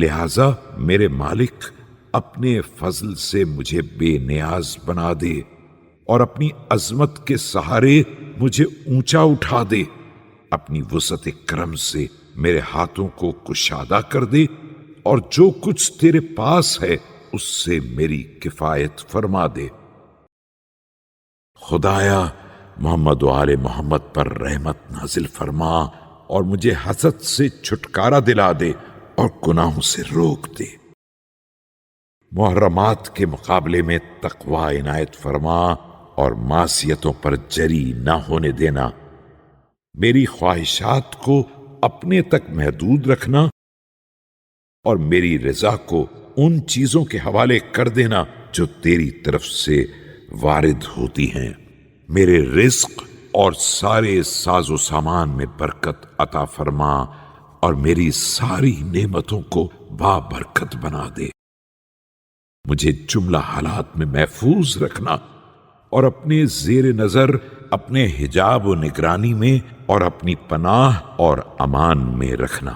لہذا میرے مالک اپنے فضل سے مجھے بے نیاز بنا دے اور اپنی عظمت کے سہارے مجھے اونچا اٹھا دے، اپنی وسعت کرم سے میرے ہاتھوں کو کشادہ کر دے، اور جو کچھ تیرے پاس ہے اس سے میری کفایت فرما دے۔ خدایا محمد و آل محمد پر رحمت نازل فرما اور مجھے حسد سے چھٹکارا دلا دے اور گناہوں سے روک دے۔ محرمات کے مقابلے میں تقوی عنایت فرما اور معصیتوں پر جری نہ ہونے دینا، میری خواہشات کو اپنے تک محدود رکھنا اور میری رضا کو ان چیزوں کے حوالے کر دینا جو تیری طرف سے وارد ہوتی ہیں۔ میرے رزق اور سارے ساز و سامان میں برکت عطا فرما اور میری ساری نعمتوں کو بابرکت بنا دے۔ مجھے جملہ حالات میں محفوظ رکھنا اور اپنے زیر نظر، اپنے حجاب و نگرانی میں اور اپنی پناہ اور امان میں رکھنا۔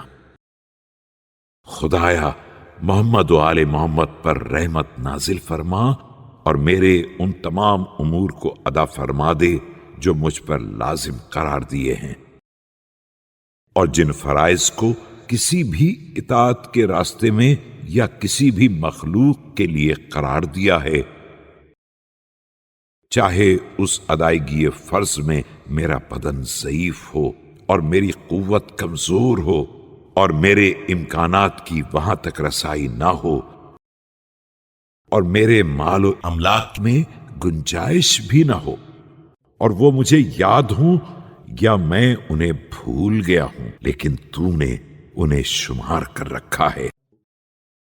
خدایا محمد و آل محمد پر رحمت نازل فرما اور میرے ان تمام امور کو ادا فرما دے جو مجھ پر لازم قرار دیے ہیں، اور جن فرائض کو کسی بھی اطاعت کے راستے میں یا کسی بھی مخلوق کے لیے قرار دیا ہے، چاہے اس ادائیگی فرض میں میرا بدن ضعیف ہو اور میری قوت کمزور ہو اور میرے امکانات کی وہاں تک رسائی نہ ہو اور میرے مال و املاک میں گنجائش بھی نہ ہو، اور وہ مجھے یاد ہوں یا میں انہیں بھول گیا ہوں، لیکن تو نے انہیں شمار کر رکھا ہے۔